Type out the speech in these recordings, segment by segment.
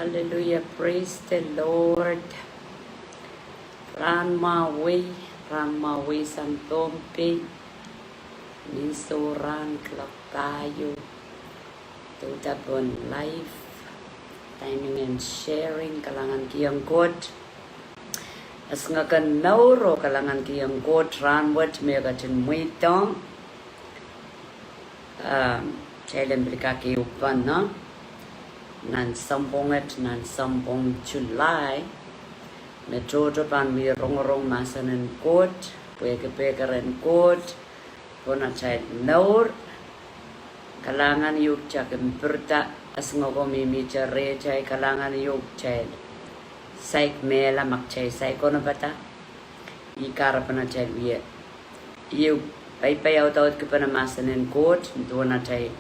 Hallelujah. Praise the Lord. Ranmawi santompi. Nisorang klak tayo. Tutabon life. Timing and sharing kalangan kiyang God. As nga kan nauro kalangan kiyang God. Ranwat mega tin muitong. Chailan berika kiyupan na. Nan sambong July. Metode pan mi rong masanen God. Pekeren God. Pona chay naur. Kalangan yuk chakin berta. As nga ko mimi chay chay kalangan yuk chay. Saik mela mak chay saik ko na bata. Ikara pa na chay wiye. Yuk pay out ko pa na masanen God. Doon na chay.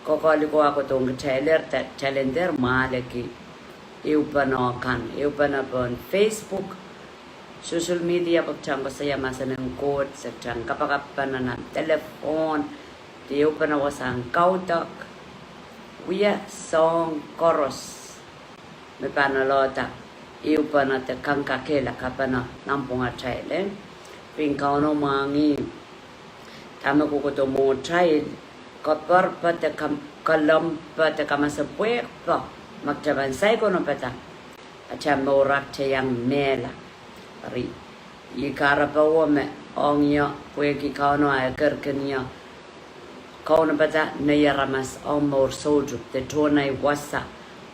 Kokoli ko ako tong challenger malaki. Iupanokan. Iupanapon Facebook. Social media pagchang ko saya masanen God. Sa chang kapakapan na telefon. Iupanawasang kautak. Wiya song chorus. May panalota. Iupanate kangkakela kapana nampunga chile. Pingkao no mangi. Tama ko to mo child. Kapar pata kalam pata kamasapwek pa magtabansay ko no pata acha morak chayang mela ri ikara pa wame ongya pweki kauno ay kerkenya kauno pata nayaramas ong mor soju te tonay wasa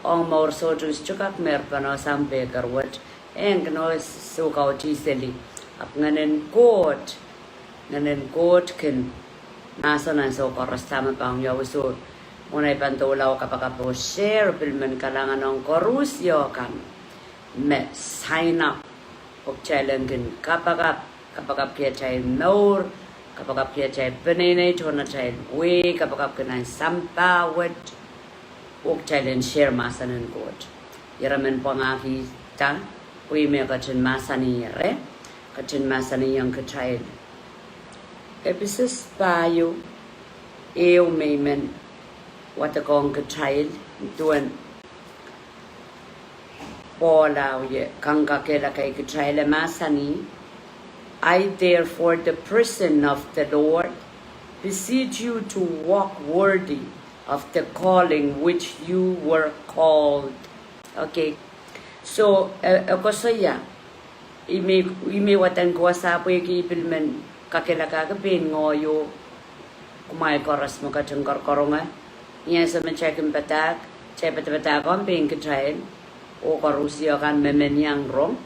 ong mor soju chukak merpano sampe karwat eng no sukaw tiseli ap nganen kot ken nasa so koros tama pang yawiso unay pantulaw kapag po share pilmen kalangan ng korusyo kan me sign up og challenge kapag kaya chay nor kapag kaya chay penene chona chay we kapag kaya sampawet og challenge share masanan god iramen po nga kita we me kachin masani re kachin masani yang kachay episos payo mayman watakong kachild tuan polaw ye kangkakela kay kachild masani. I therefore the person of the Lord beseech you to walk worthy of the calling which you were called. Okay, so ako saya imi watan ko sa pweki pilmen kakilaka kapin ngoyo kumay koras mo ka chung koronga niya sa menchekin batak chay batak on ping kachayin o korusyo kan memenyang rong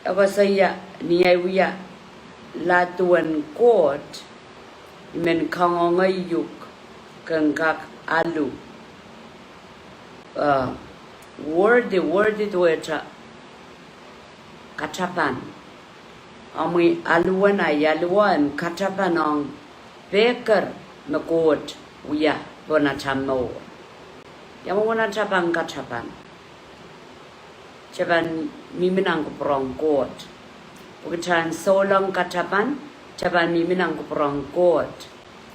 ako saya niya wiya latuan kot imen kangongayuk kangkak alu worthy to echa Katapan Ami aluan katapanong beker makot wiya bonachamo. Yang mana capang katapan. Capan miminang kuprong kot. Bukan Souleng katapan. Capan miminang kuprong kot.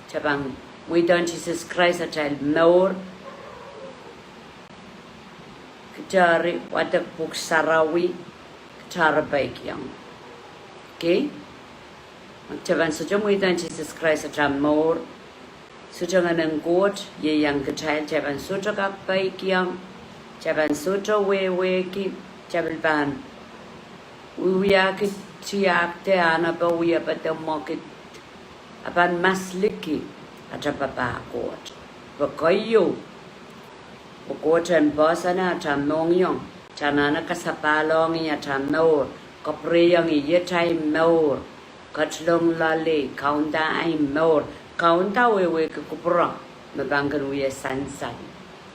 Capan we don't Jesus Christ a child more. Kecari watak buk sarawi cara baik yang. Okay? Magtaban suja mo itan Jesus Christ at more. Suja nga ng God, ye yang kachayal, jaban suja kapay kiyang, jaban suja wewe ki, jabal ban. Uwiya ki tiyak te ana ba uwiya pa te mokit. Apan masliki at apapa God. Bakayo. Bukotan basa na at amnong Chanana kasapalong at amnor. Kapriyang iyetay maur, katlong lali, kaunta ay maur, kaunta wewe kukuprang, mabangkan uya sansan.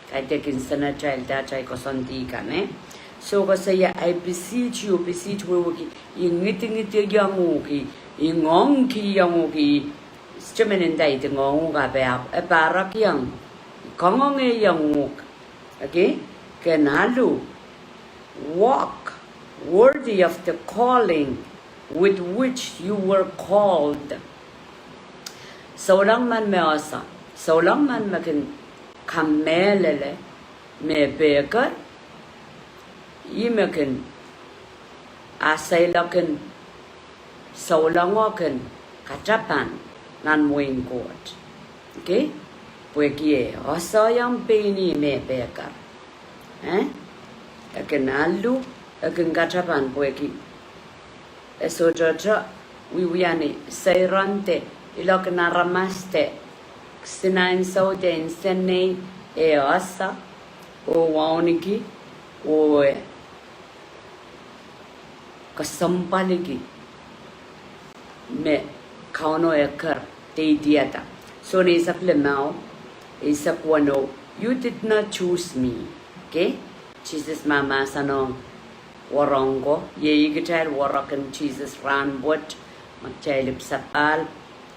Kaya tekin sana child datay kosanti ka ne. So kasaya I beseech wewe ki, ingiti yang uki, ingong ki yang uki, stumeninday ti ngong ka beak, parak yang, kongong yang uk, okay? Kenalo, walk worthy of the calling with which you were called. Souleng man me asa. Souleng man makin kamelele me beker imekin asailakin Souleng Katapan nan muing kot. Okay? Puekie osayang peni me beker. Akin alu akin Katapan pueki. Esojojo wiwiani sairante ilokna ramaste sinain sauden sene e osa o wauniki o kasampaliki me kauno ekar te dieta. So isak lemao isak wano, you did not choose me. Okay? Jesus mama sanong warongo ye igital warakan Jesus ran what magchay lipsapal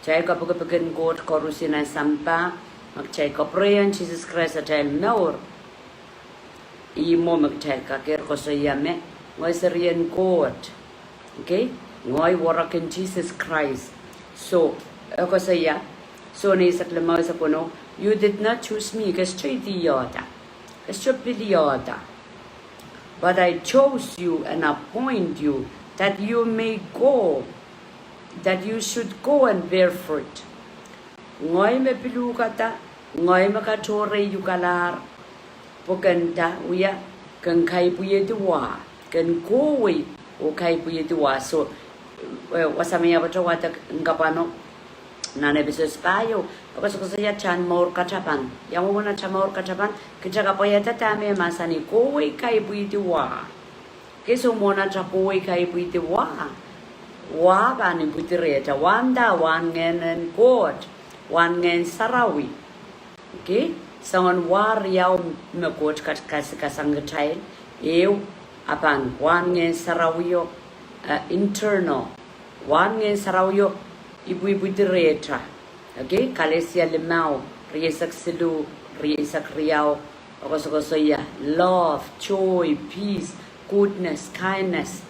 chay kapagapagin god korusina sampa magchay kaprayan Jesus Christ atal naur imo magchay kakir ko sa yame ngoy sarian god. Okay? Ngoy warakan Jesus Christ. So ako saya so ni saklamaw sa puno, you did not choose me kasi yoda but I chose you and appoint you that you may go, that you should go and bear fruit. Ngoy me pilukata, ngoy makatore yukalar, pokenta uya kan kai puye tuwa, kan kowe o kai puye tuwa. So wasamaya bato wata ngapano nane bisos payo ako saya chan mor Katapan yang mo na chan mor Katapan kita kapoya tatame masani kowe kai puitiwa keso mo na chapoe kai puitiwa wa bani putireta wanda wan ngenen god wan ngen sarawi. Okay, sangon war yaw me god kasangachai eu apan wan ngen sarawiyo internal wan ngen sarawiyo ibu direta. Okay, kalesia lemau riesak silu riesak riau okosokosoya love, joy, peace, goodness, kindness,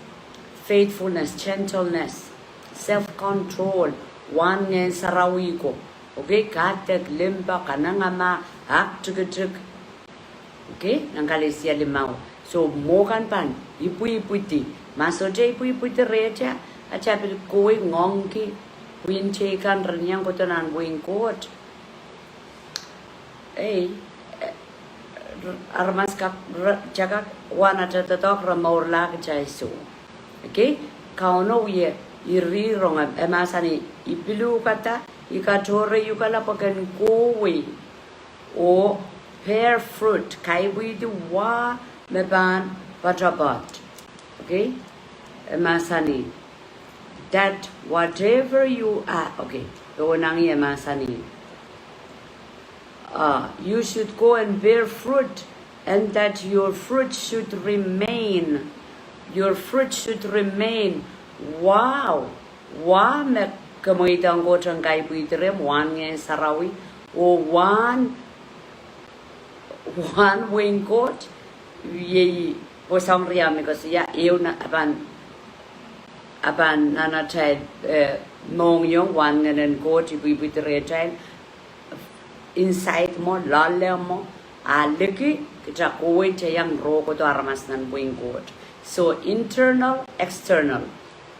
faithfulness, gentleness, self-control, one ngen sarawiko. Okay, katek limba kanangama hak tuk. Okay, nang kalesia lemau. So mokan pan ibu ti masoje ibu direta achapil koi ngongki win chekan renyang kotonan wing court. Armas kap jaga wana tatok ramor lag jaisu. Okay, kauno ye iri ronga emasani ipilu kata ikatore yukala pakan kowe o pear fruit kai widu wa meban batabat. Okay, emasani that whatever you are, okay, you should go and bear fruit, and that your fruit should remain. Your fruit should remain. Wow, wa me kamoitang go tangkai puitrem one ngen sarawi o one wing coat ye posang riam kasi ya eu na apan nana chai mong yong wan ngenen go to be with the inside mo lalle mo aliki kita kowe chayang ro ko to armas nan buing god. So internal, external,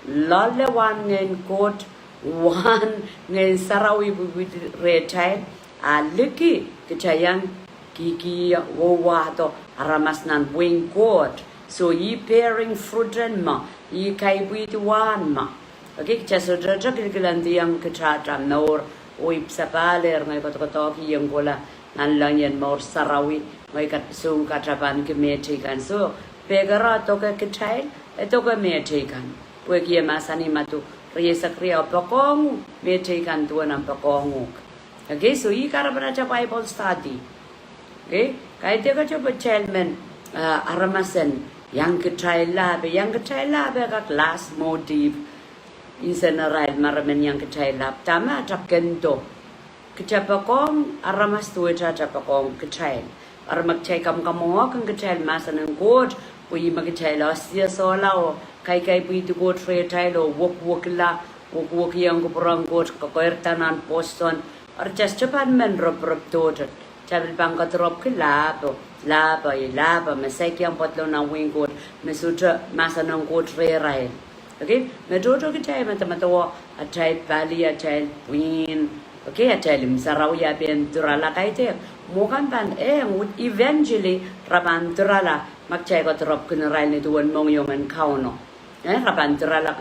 lalle wan ngen god wan ngen sarawi with retain aliki kita yang kiki wo wa to armas nan buing god. So ye bearing fruit and ma ye kai buit one ma. Okay, just a jagilandi yang kachata nor oip sapaler ngai kotoki yang gola nan lanyan mor sarawi ngai kat sung Katapan ke metikan. So pegara toka kachai etoka metikan. Puekie masani matu riesakria pokong metikan tuanam pokong. Okay, so ye karabana Bible study. Okay, kai teka coba chelmen aramasen yang kecai labe kat last motif inseneral maramen yang kecai lab tama tak kento kecapakong aramas tuwe capakong kecai aramak cai kam kamongo kan kecai masan god pui magkecai la sia solao kai pui tu god tre tai lo wok yang ko perang god ko tanan poston ar jas cepat men rob tot Chabil bang katrop ke labo mesek yang potlo na wing good mesutra masanang good re. Okay, me jojo ke chai mata a chai valley a chai queen. Okay, a chai misarau ya ben turala kaite. Mokan pan would eventually raban turala magchai katrop kun rai ni tuan mong yong en kauno. Raban turala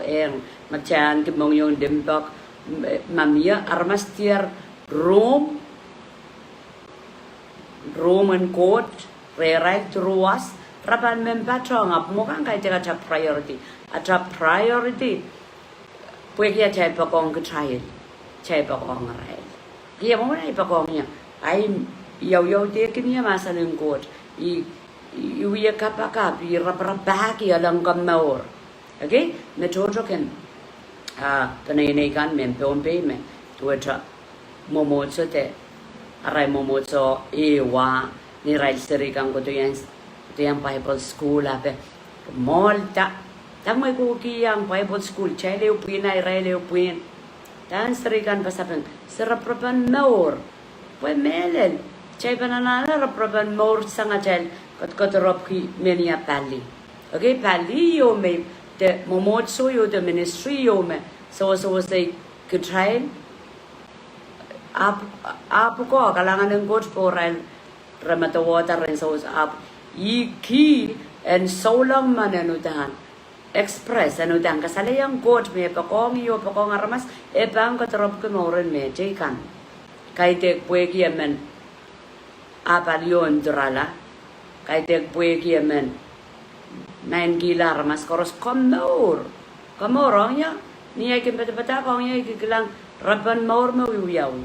magchan ke mong yong dimbok mamia armastier Roman court, rewrite ruas, rapan membatrong up mukang kay tega priority. At a priority, pwede chay pakong ka trial, chay pakong rail. Kaya mo na ipakong niya, ay yaw tekin niya masa ng court, iuya kapakap, irapapaki alang kamaor. Okay? Metrojoken, panayinikan, mempeompe me, tuwatra, momotso te. Aray momotso ewa ni rail serikang ko to yang Bible school ape molta tang may kuki yang Bible school chay leupin ay rail leupin tan serikan pasapen seraprapan maur pues melel chay banana raprapan maur sanga chay kot rop ki menia pali okay pali yo me the momotso yo the ministry yo me so say could try up ko kalangan ng coach po rin ramata water rin sa up key and Souleng man anudahan express anudahan kasalayang coach me pakong aramas pang katrop ko mo rin me jaykan kay tek pwegi amen apalyon durala kay tek pwegi amen 9 gila aramas koros kamor nya niya kimpata kong niya ikikilang rapan maur mawiyaw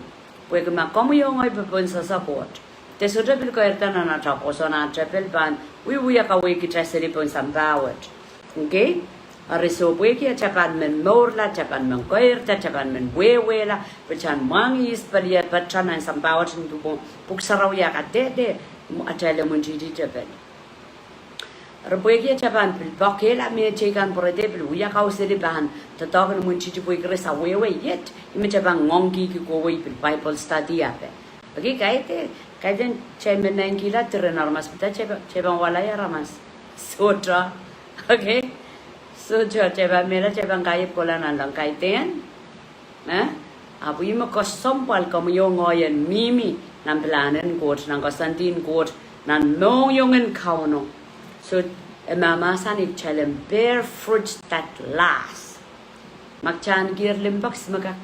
Pwede makomo yung ay pupun sa support. Te sudah bil ko erta na natako so na trapel ban wiya ka wiki traseri pun sambawat. Okay? Ariso wiki chapan men morla chapan men ko erta chapan men wewela pechan mangis palia patran ang sambawat ndu puksaraw ya ka dede mo atale mun jidi trapel. Rabuegi chapan pil bakela me chekan porede pil wiya ka useli ban tatagan mun jidi pwede sa wewe yet ime chapan ngongi ki ko pil Bible study ape. Okay, kaiten chay menangila ternormas pita chapan wala ya ramas. Sotra. Okay. Sotra chapan mera chapan kaya pola nalang kaiten. Abu ima kosompal kamu yung ngoyen mimi nan planen court nan Konstantin court nan mong yongen kauno. So, mama sanit chalem bear fruits that last. Magchan gear limbak smaka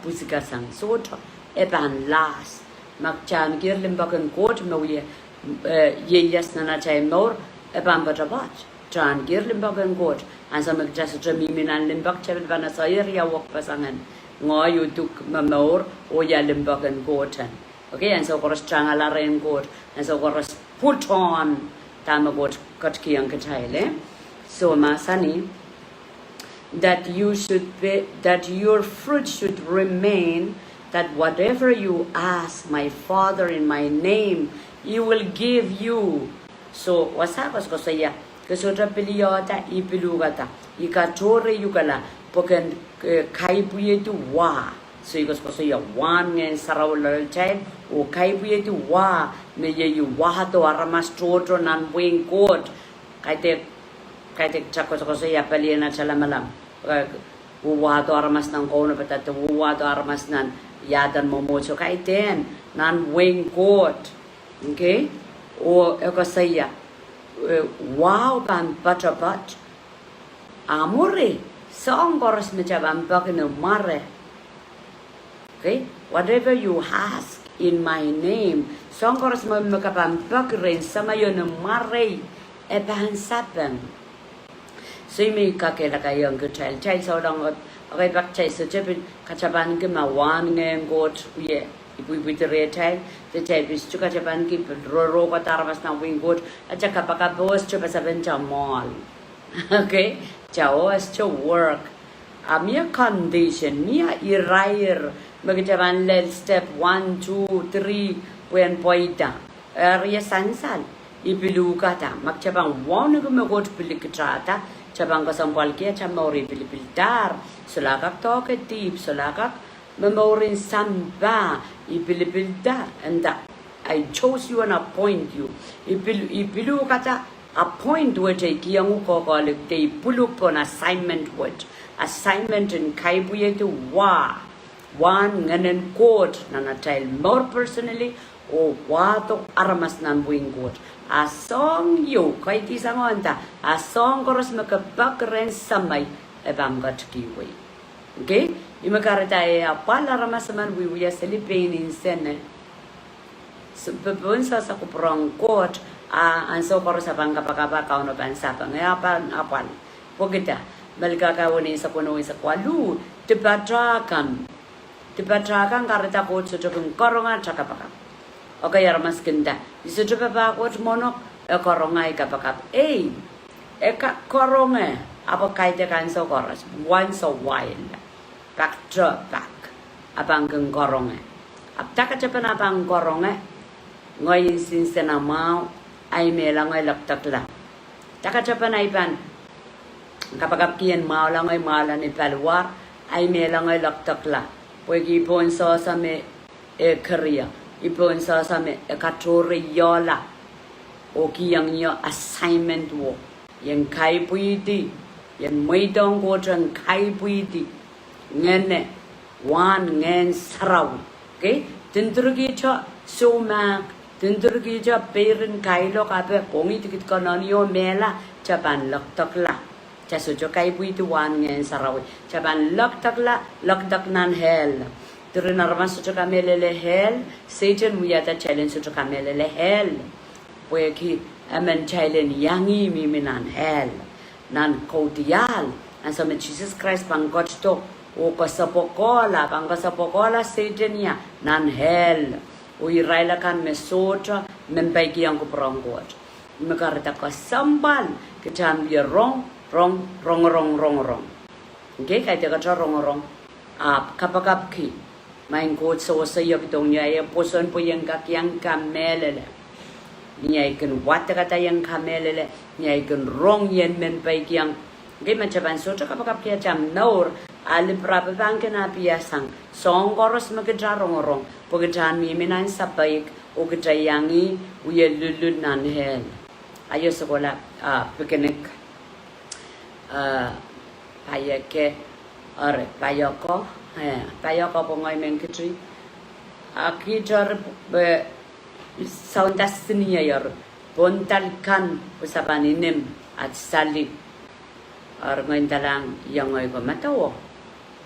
pusika sang soto eban last. Magchan gear limbak en court no yes nana chay more eban batabat. Chan gear limbak en court and some just minan limbak chabel bana sayer ya wok pasangan. Ngoy utuk mamor o ya limbak en court. Okay, and so koros changala rain court and so koros put on tama got kiyang katayle. So masani that your fruit should remain, that whatever you ask my Father in my name, He will give you. So wasakos ko saya kesotra piliyota ipilugata ikatore yukala poken kaipuye tu wa. So ikos ko saya one ngen sarawal child o kaipuye tu wa me ye wahato aramas trotro nan wing court kaitek chakos ko saya paliena chalamalam wahato aramas nan kono patata wahato aramas nan yadan momocho kaiten nan wing court. Okay, o ko saya wow ban batabat amore song koros me chabam bakino mare. Okay, whatever you ask in my name, song koros mo makapam bakren sama yon mare eban saben. So may kakela kayong child so long okay back chai so chepin kachaban ke mawan ngem got ye ibu tere child the child is chuka chaban ki ro ko tarmas na wing got acha kapaka bos chupa saben chamol. Okay, chao as to work amia condition mia irair magajaban lel step 1 2 3 when poita area sansal ibilukata magchabang wonu ko magot piliktrata chabang kasampal kia chamori pilipiltar sulakak toke tip sulakak memorin samba ipilipiltar anda I chose you and appoint you. Ipilu kata appoint word kiangu ko kolik te puluk pon assignment word. Assignment in kaibuye tu one nganen quote nanatal more personally o wato aramas nan buing quote. A song you kay tisangonta a song koros makabakren samay ebam got kiwi. Okay? Imakarita e apala ramasaman we are celebrating sene. So pebunsa sa kuprong quote ang so koros abang kapakaba KAUNOPDA sapang apan pogita malgagawin sa kuno sa kwalu tibatrakan karita ko sa tukong koronga tsakapaka okay aramas kinda iso tupapa ko mono koronga ikapakap eka koronga apa kaite kan so koros once a while back abang keng koronga aptaka chapana abang koronga ngoy sinsena mau ay mela ngoy laktakla taka chapana ipan kapag kian mau lang ay mala ni palwa ay mela ngay laktakla pwede ipon sa me Korea ipon sa me katore yola o kiyang niyo assignment wo yang kai pwede yang may dong ko dyan kai pwede ngene wan ngen saraw okay tinturgi cha sumak tinturgi cha perin kailo kape kongi tikit kananiyo mela chapan laktakla cha sujo kai pwede wan ngen saraw chapan laktak nan hell Turinarman sujo kamelele hell Satan wiyata challenge sujo kamelele hell pweki amen challenge yangi miminan hell nan kodial and so Jesus Christ panggot to o kasapokola Satan ya nan hell o iraila kan mesota membagi yang kupronggot mekarita ka sambal kitam dia wrong okay kaya ka wrong kapakap ki main kot so saya bitong niya poson po yang kakyang kamelele niya ikan wata kata yang kamelele niya ikan wrong yen men baik yang okay macam so kapakap kia jam naur ali berapa bangke na biasang song koros magedra wrong pagedran mi menan sabaik o gedayangi uye lulun nan hel ayo sekolah picnic payako pongoy menkitri akijar sauntas siniya yor bontalkan usapanim at sali ngayon talang yang ngoy ko matawo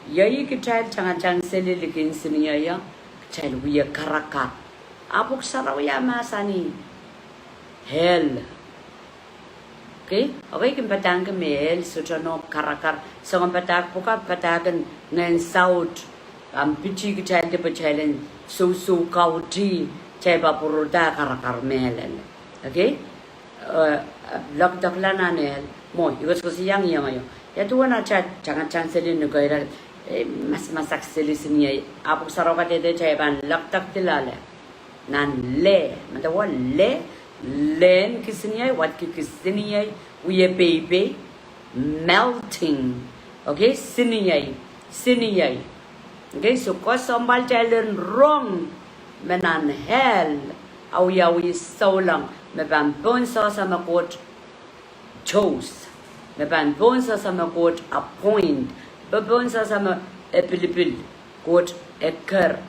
yayi kichal chang selilikin siniya ya kichal wiya karakat apok saraw ya masani hell okay kimpatang kemel sujono karakar song patak puka patagan ngan saut pichi kichal de pachalen so kauti cheba puruda karakar melen okay lok daklana nel mo igos ko siyang ayo ya tuwa na jangan selin nugaira masak selisnya apok saraw ka de cheban lok tak tilale nan le matawa le len kisiniya wat kisiniya we baby melting okay siniya okay so ko sombal chalen wrong menan hell au ya we Souleng me ban bon sa sama kot chose me ban bon sa sama kot appoint bon sa sama epilipil kot eker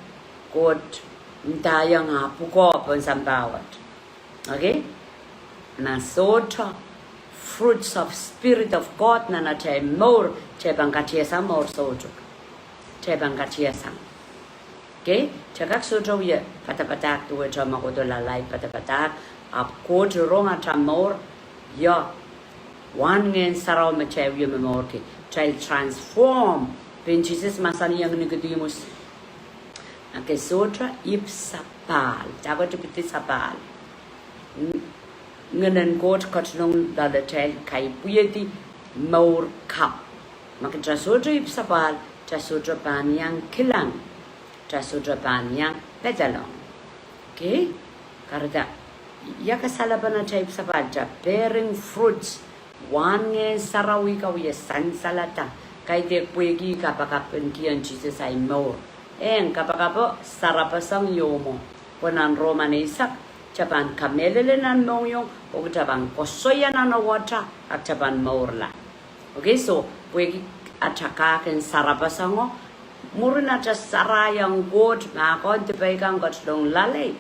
kot ntayang apuko pon sambawat okay nasota fruits of spirit of God na chay more chay bangkatia sa more sojuk chay bangkatia sa okay chakak sojo ye patapatak tuwe chama ko do lalai patapatak ap ko rong ata more ya one ngen saraw me chay ye more ke chay transform ben Jesus masani yang Nicodemus okay sotra ipsapal jago tipiti sapal ngenen kot katnong dalatel kai puyeti maur kap maka trasodra ipsapal trasodra panyang kilang trasodra panyang pedalong okay karda ya kasalabana type sapal ja bearing fruits wange sarawi kawiya sansalata kai de puyegi kapakapen kian Jesus ay maur kapakapo sarapasang yomo Ponan Roman Isak, Japan Kamelin Mong Yung, o Japan Kosoyan water at Japan Morla. Okay, so we ataka and Sarabasango, Murina just Sarayang goat, Makon the Pagan got long lale.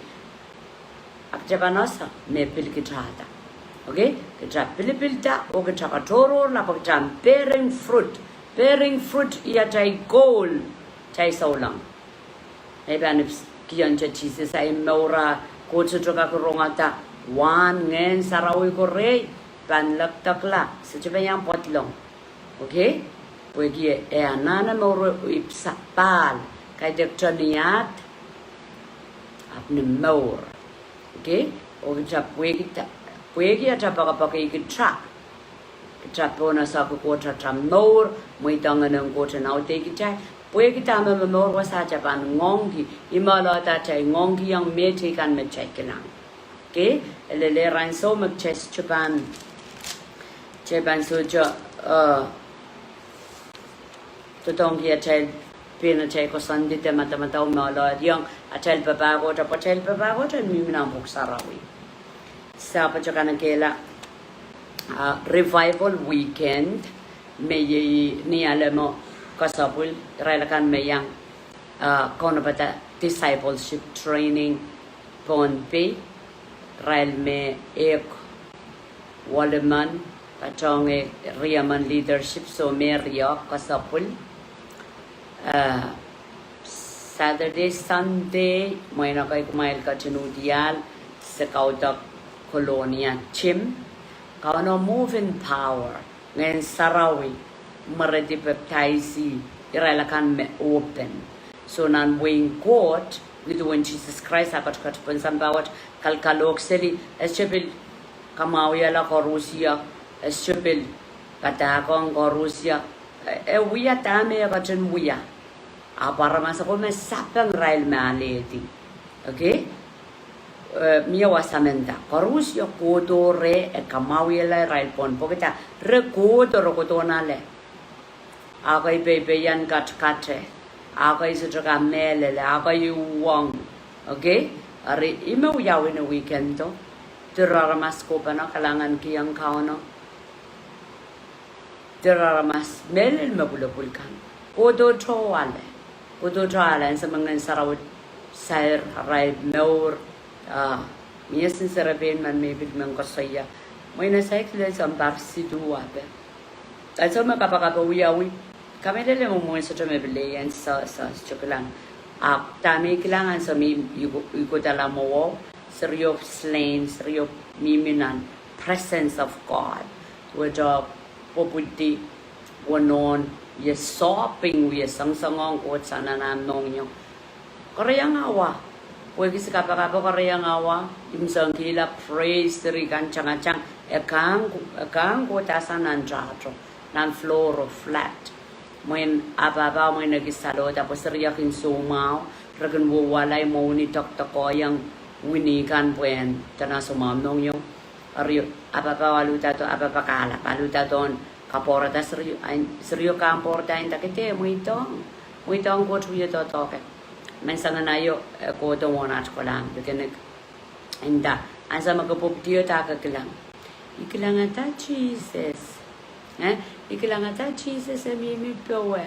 At Japanosa, me pilkitata. Okay, kita pilipilta, o kita toro, napakjam bearing fruit ia tai goal, tai Souleng. Eban kian Jesus ay maura ko chuka kurongata wan ngen sarawi ko re ban laktakla sa yang potlong. Okay, pwede e anana maura ipsapal kay dektoniat apne maura. Okay, o kita pwede ata pagapakay kita pona sa kukota tamor may tangan ng kota na uti kita pwede kita mamamor wasa Japan ngongi imala tatay ngongi yang mete kan mechay kilang. Okay, eleleran so magches Japan so jo tutong dia chay pina chay ko sandite mata umala yang atel babago ta miminang buksarawi sa pachakan kela revival weekend may ni alamo kasapul railakan mayang KAUNOPDA discipleship training ponpe rail me ek walaman patong riaman leadership so meria kasapul Saturday Sunday may na kay kumail ka tinudial sa kaudak kolonia chim Kauno move in power, ngayon sarawi, maradi baptize, iralakan me open. So nan wing court, with when Jesus Christ apat katupon sambawat kalkalok seli, eschabil kamawya la korusia, eschabil katakong korusia, wiya tame kacun wiya. Para masa ko may sapang rail me aleti, okay? Mia wasamenta korus yo kodo re e kamawila rail pon poketa re kodo nale agai bebe yan kat kate agai sutra mele agai wong okay are ime uyawin na weekend to teraramas ko pa na kalangan kiyang kauno teraramas mele mabulabulkan kodo troale sa mga sarawit sair rail meur Miyasin sarabin man may bigman kasaya. May nasaikla sa ambarsi duwa be. At sa makapakapawiyawi, kami dali mo muna sa tumabilayan sa chokolang. Tami kailangan sa may ikotala mo, seryo slain, seryo miminan, presence of God. Wada poputi, wanon, yasoping, yasang-sangong, o sana nanong nyo. Karayang awa. Pwede sa kapakapa karayang awa, imsang kila praise tiri kancang-kancang, ekang ko tasan ng teatro, ng floor flat. Moin ababa mo nagisalo, tapos riyakin sumaw, ragan wawalay mo ni tok-toko yung winikan puen, tana sumamnong yung, ababa waluta to, ababa kala, waluta to, kaporata seryo kamporta yung takite, mo itong ko tuyo to toke. Mensangan ayo ko to wanat ko lang bikin inda ansa magapuptiyo ta ka kilang ikilang ata Jesus ikilang ata Jesus mi powe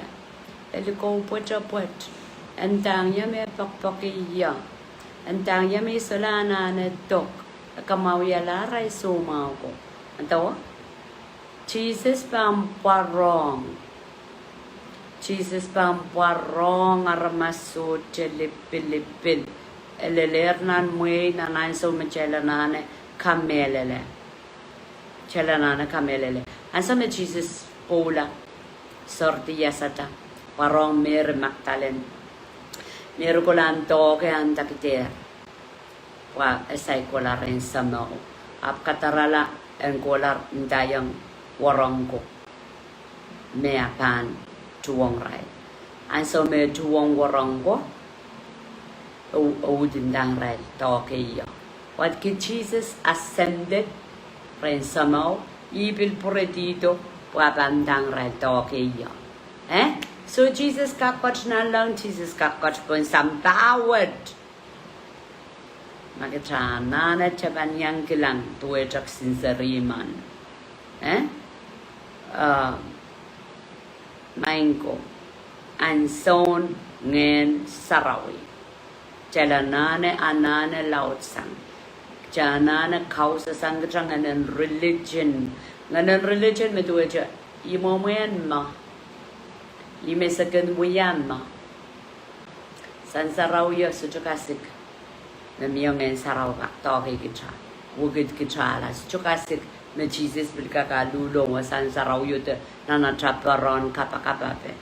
el ko pot antang ya me pakpakiya antang ya me solana na tok kamawya la rai sumao ko antawa Jesus pam parong Jesus pamparong aramaso telipilipil elelernan mui nanan so mechelanane kamelele chelanane kamelele ansa me Jesus pola sorti yasata parong mer Magdalen mer kolan to ke anta kiter wa esai kolar en samo ap katarala en kolar ndayang warongko me apan tuwang rai. Anso me tuwang warango udindang rai toke iyo. What can Jesus ascended ren samaw ibil puretito wabandang rai toke iyo. So Jesus kakot na lang Jesus kakot pun sambawat Makita nana chaban yang kilang tuwe jak sinseriman. Mainko anson ngen sarawi. Jalanane anane lautsang. Janane kausa sanggachang nganen religion. Nganen religion metuwe ja imomen ma. Imesakan muyan ma. San sarawi ya sujukasik. Namiyongen saraw ka toki kita. Wugid kita la sujukasik. Na Jesus bilka ka lulong wa san saraw yute nana chaparon kapa pe.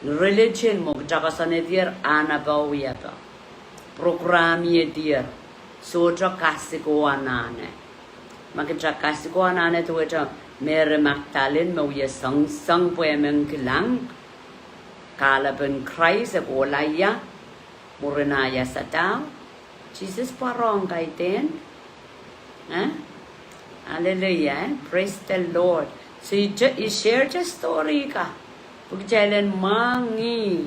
Religion mo jakasane dir anabawiya pa. Program ye dir. Sojo kasiko anane. Makita kasiko anane to weta mere Magdalene mo ye sang po emeng kilang. Kala ben Christ ak olaya. Murinaya sa tao. Jesus parong kay ten. Hallelujah. Praise the Lord. So you share the story ka. Pagjalan mangi.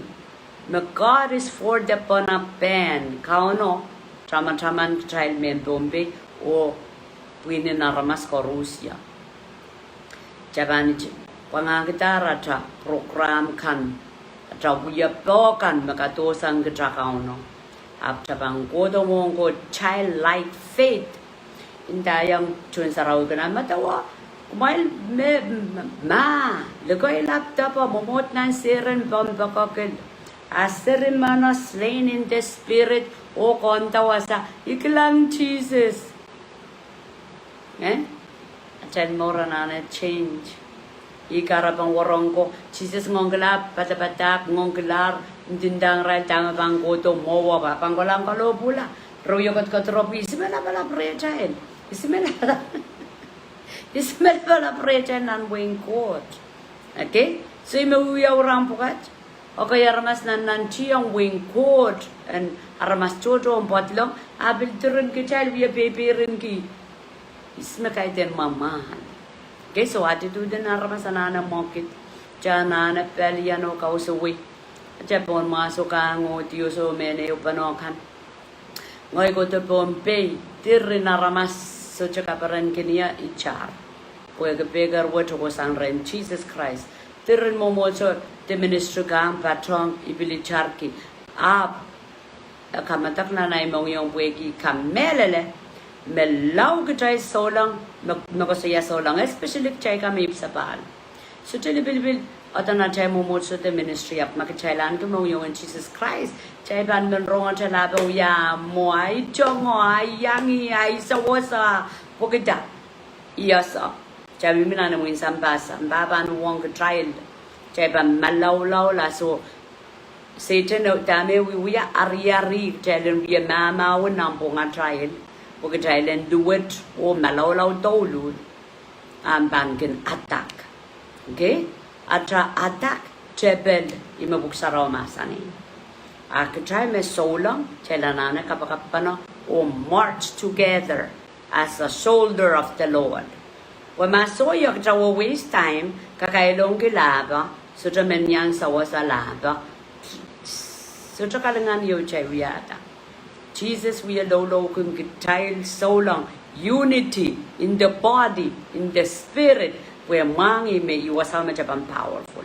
God is for the Katapan. Kauno. Traman child men Bombay. O pwede na ramas ko Rusya. Japan. Pangagitara ta program kan. Trabuyapokan makatosang kauno. Abtabang kodo mongko childlike faith. Intayang chun saraw kana matawa. Kumail ma legoy laptop momot nan siren bombakokil. Asirin mana slain in the spirit o kontawasa iklang Jesus. Achen mora na change. Ikarabang warong ko Jesus ngonggelap patapatak ngonggelar tindang ray tama bang koto mowa ba panggolang kalobula royokot kotropi ismela bala prechael ismela bala prechael nan wing court. Okay, so imuya orang pukat okay aramas nan chiyong wing court and aramas choto potlong abil turun ke child via paperin ki isme kaiten mamahan. Okay, so attitude na ramasanana mokit. Janana peliano kausuwi. Japon masukang o tiyo so mene upanokan. Ngoy ko to Bombay. Tiri na ramas so chakaparan kiniya ichar. Pwede pegar wato ko sang ren Jesus Christ. Tirin mo mo so the ministry kang patong ibilichar ki. Kamatak na na imong yung pweki kamelele. Melaw kitay solang nakasaya solang especially kitay kami sa paal. So tili bilbil atan na chay mo so the ministry up makachaylan ko mo yung Jesus Christ. Chay ban men ronga chalaba ya mo ay chongo ay yangi ay sawasa pokita. Iyasa. Chay mina na mo insambasa. Baba no wong trial. Chay ban malaw la so Satan no dame we ari tellen we mama wo nampo nga trial. Pagkatailan duwet o malaw tolud ang bankin attack. Okay? Attack chebel imabuksaraw masani. Akatay me solang chelanana kapakapano o march together as a shoulder of the Lord. Wamasoyo katawa waste time kakailong kilaba so jamenyang sawa sa laba so chakalangan yo chaywiyata. Jesus, we allow child so long unity in the body, in the spirit, where mangi may you was how much powerful.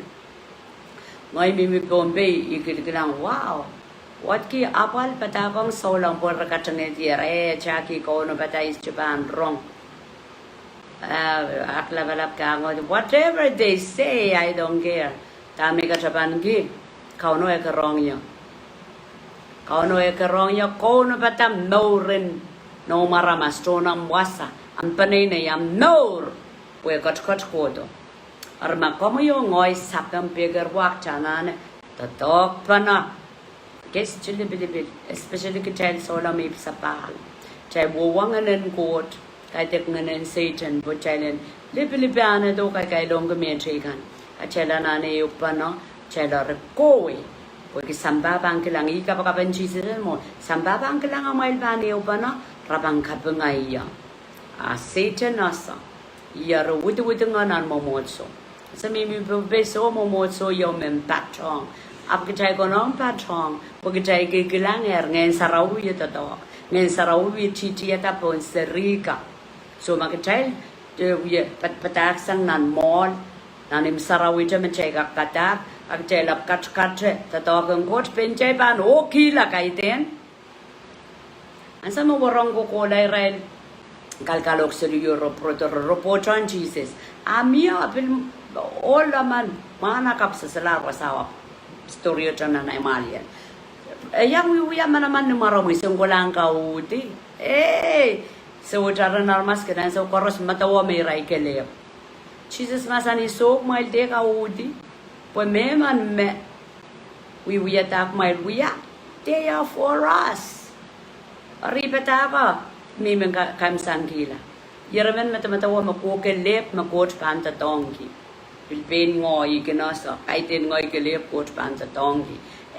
Ngayon mi Bombay, ikilang wow. What ki apal patabang so long por kachanetier chaki KAUNOPDA is Japan wrong. Aklavalap ka whatever they say, I don't care. Tami ka Japan ki kauno wrong yo. Kauno ekarong ya KAUNOPDA norin no maramas to nam wasa ang panay na yam nor pwe kot kodo arma como yo ngoy sapam pegar wak chanane tatok pana kes chili bilibil especially ke child sola may sapal chay buwanganen kot kay tek nganen Satan bo chailen libilibana do kay long gametrikan a chela nane upano chela rekoy. Porque sambabang kilang kapakapan Jesus mo sambabang kilang ang mailbani upana rabang kapangaya Satan asa yaro wudu nga nan momotso sa mimi beso momotso yo mem patong apkitay ko nong patong pagkitay kilang ngayon saraw yo to men sarawi titi ata pon serika so makachel we patak sang nan mol nanim sarawi je menchega katak ak jelap kat ta token kot penjai ban o kila kaiten an sama warong ko lai ren kalkalok ser euro proto Jesus amia apil all man mana kap sesela wasawa story jana na malian yang we man marawi senggolang kauti so jaran almas kedan so koros matawa me rai kele Jesus masani so mail de kauti pues me man me we attack my we they are for us ripetaka mi men kam sangila yeramen matawa makoke lep makot panta tongi bilben ngoi genasa kaiten ngoi kelep kot panta tongi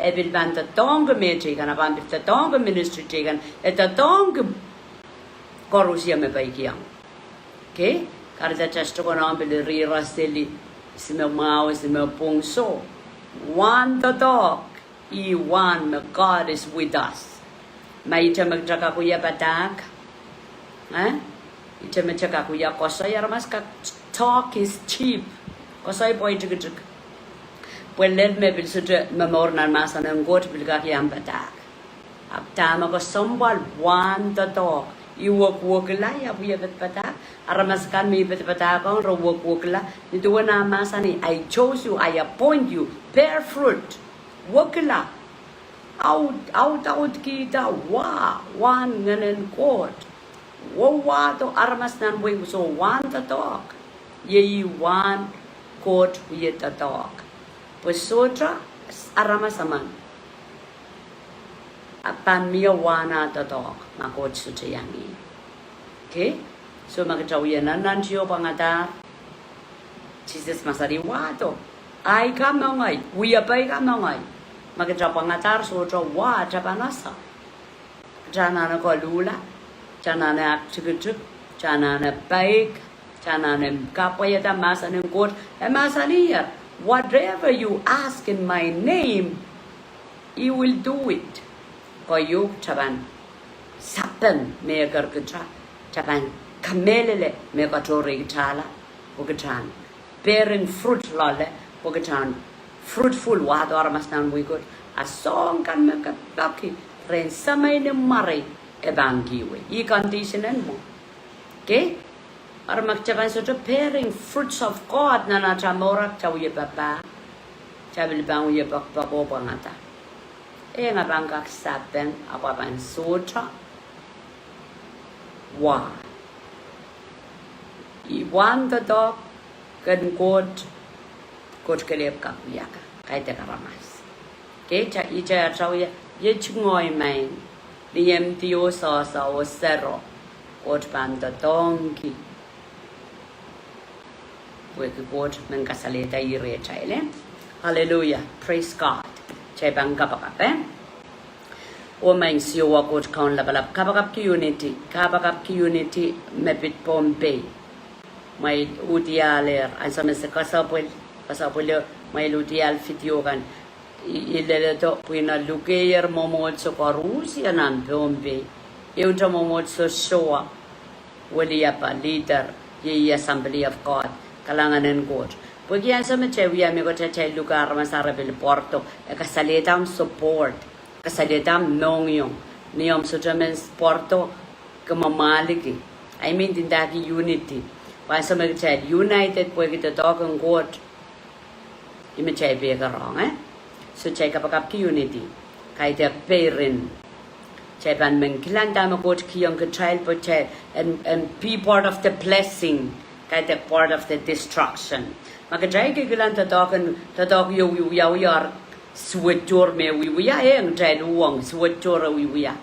ebil panta tongi me tegan aban bit tongi ministry tegan et tongi korusia me paikiang okay karja chasto kona bil ri raseli sime mau sime pungso one the dog one God is with us mai chama jaka kuya batak chama jaka kuya kosa yarmas ka talk is cheap kosa boy jig pues let me bil sute memor nan masan ngot bil ga yam batak ab tama ko sombal one the dog you work la ya buya bet batak aramas kan mi bet batak on ro work la ni tuwana masani I chose you I appoint you bear fruit work la out kita one nganen court wa to aramas nan boy so one the dog ye one court with the dog pues sotra aramas aman apan mia wana the dog makot sute yangi okay so magatawian nan tio pangata Jesus masari wato ai kamangai we apai kamangai magatrapangatar sotra wa trapanasa jana na ko lula jana na chigchuk jana na baik jana na kapayata masanen kot masania whatever you ask in my name you will do it for you chaban sapan me garkcha chaban kamelele me katori chala pogatan bearing fruit lale pogatan fruitful wa dormas nan we good a song kan me kapaki ren samay ne mare ebangiwe I condition and mo okay ar magchaban so to bearing fruits of God na na chamora chawiye papa chabil bangiye papa ko pangata nga bangak saben apaban sotra wa I want the dog kan kot kelep ka yaka kaite karamas ke cha ija chawiye ye chungoi mai diem tio so sero kot panda tongi pues kot men kasaleta ire chaile hallelujah praise God chai bangka pakape o main siwa kot kaun labalap kabakap ki unity mepit pompe mai utialer ansame se kasapol mai lutial fitiogan ilele to puina lukeyer momot so karusia nan pompe euta momot so showa waliapa leader ye assembly of God kalanganen God Pagyan sa mechewi ami ko chachay lugar masara bil porto kasalitam support kasalitam nongyong niyom so jamen porto kamamaliki I mean tindaki unity Wasa magchay united po kita token God imechay be karong so chay kapag ki unity kay te parent chay ban mengkilan tama God kiyong ka child po chay and be part of the blessing kay te part of the destruction Magkajay kikilan tatok yo yar switchor me wiya ang chay luwang switchor wiya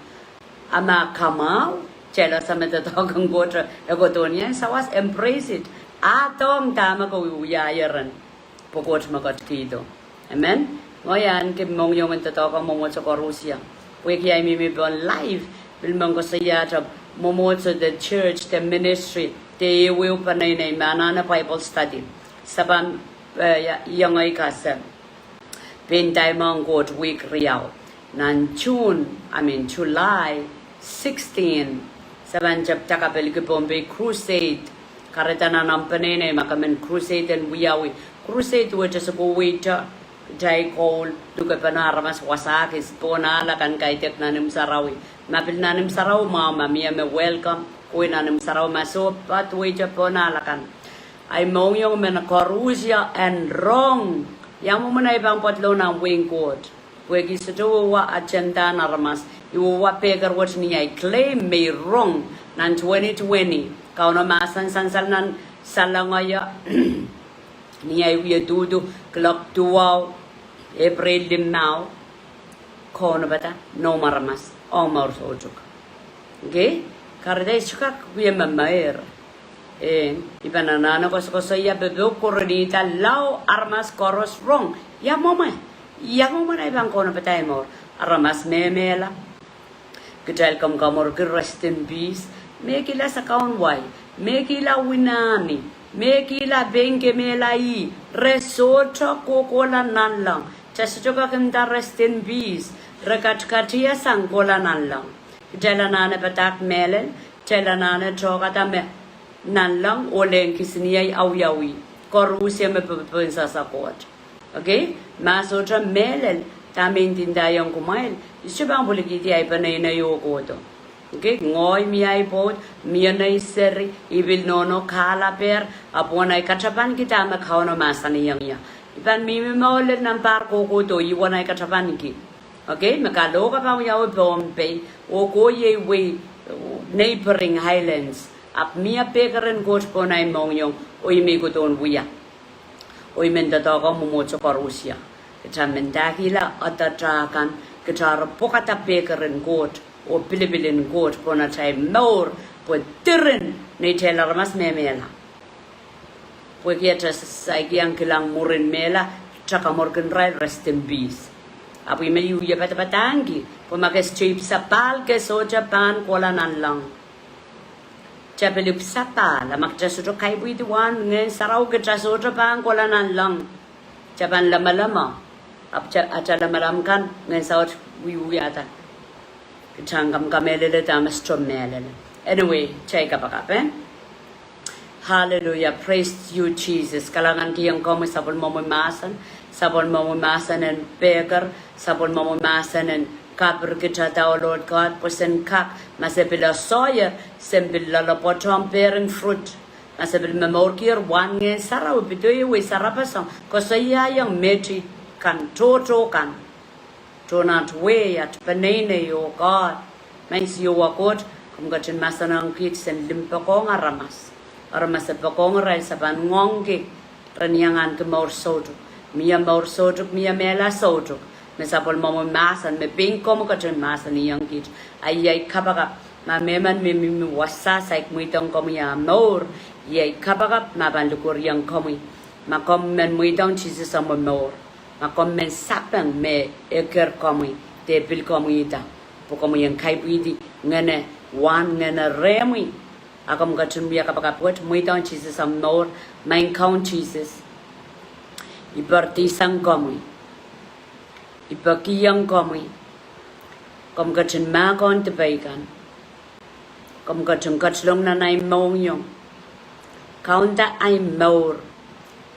ama kamau chela sa metatok ang gotra egotonia sawas embrace it atong tama ko wiya yaran pokot magot kido amen ngoyan kim mong yung tatok ang momot sa Korusia weki ay mimi bon live bilmang ko sa yata momot sa the church the ministry they will panay na manana Bible study Saban yang ay kasem Pintay mong God week real Nan July 16 saban jab takapel ke Bombay crusade karetana nampanene makamen crusade and wiyawi crusade which is go waiter jai call duka panaramas wasakis ponala kan kaitek nanim sarawi mapil nanim saraw mama mia me welcome ko nanim saraw maso pat waiter ponala kan ay mong men corrusia and wrong yamu muna ibang potlo na wing court wegi sedo wa agenda naramas you wa pegar what ni I claim me wrong nan 2020 kauna masan sansal nan salangaya ni ay wi dudu club tuaw April dim now kono bata no maramas omar sojuk okay karde chuka wi mamaer ibana nana ko saya bebe koronita lao armas koros wrong ya mama na ibang kono bata mo armas memela Kital kam kamor ke rest in peace. Mekila sa kaunway. Mekila winami. Mekila benke melai. Resota kokola nan lang. Chasuchoka kimta rest in peace. Rekatkatia sangkola nan lang. Kitala nana patak melen. Tela nana chokata me. Nan lang oleng kisniyay awyawi. Korusya me pupunsa sa court. Okay? Masotra melen. Tamin tindayang kumail. Isibang buligiti ay panay na yokoto. Okay, ngoy mi ay pot, mi na iseri, ibil nono kala per, apon ay Katapan kita makauno masani yang ya. Ipan mi maulit ng parko ko to, iwan ay Katapan ki. Okay, makaloka pa yaw Bombay, o ko ye way neighboring highlands. Ap mi a pekaren coach po na imong yung, o imi ko ton buya. O imendatoko mumotso korusya. Kitamin dahila atatrakan, kitara pokata pekaren coach. O pilibilin court po na tayo more po tirin na itelar mas memela. Po kita sa ikiyang kilang murin mela, tsaka morgan rai rest in peace. Apo yung mayuya patapatangi, po makes-chip sa pal ke so Japan kola nan lang. Chapelip sa pal, makjasuto kay buituan, ngayon saraw kita so Japan kola nan lang. Japan lama-lama, at lama-lam kan, ngayon sa wiyata. Changam kamelele tamas chomelele. Anyway, check up eh? Hallelujah. Praise you, Jesus. Kalangan kiyang komo sabon mo masan and beggar, sabon mo masan and kapur kita tao Lord God, posen kak, masepila soya, sempila lapotong bearing fruit. Masepil memorkir wan nge saraw bitoy we sarapasang kosaya yang meti kan toto kan. Do not weigh at panene, O God. Makes you a God. Kung gatin masanang kids and limpakong aramas. Aramas at pakong ray sa pangongi. Ranyangan ke maur soto. Mia maur soto, mia mela soto. Mesapol mo masan, me pingko mo gatin masan niyang kids. Ay kapagap. Mameman me wasasay muitong komiya maur. Yay kapagap, mabanlukur yang komi. Makommen muitong Jesus ang maur. Makom men sapang me eker komi te pil komi ita po komi yang kai pidi ngene wan ngene remi akom gatun biya kapakapot muitong Jesus am nor main count Jesus iperti sang komi ipaki yang komi kom gatun ma kon te baikan kom gatun gatlong na nai mong yung kaunta ay maur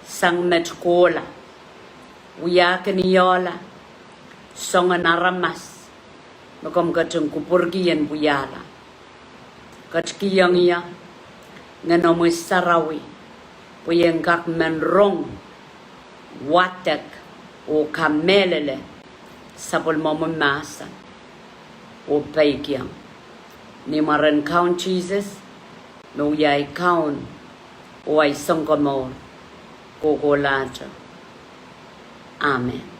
sang metkola Uya keniola, songa naramas, makom kacung kupurgian buyala. Kachkiyang iya, nganomoy sarawi, puyeng kak menrong, watek o kamelele, sapol momon masa, o paikyang. Ni maran count Jesus, no yay count, o ay songkomor, kokolata. Amen.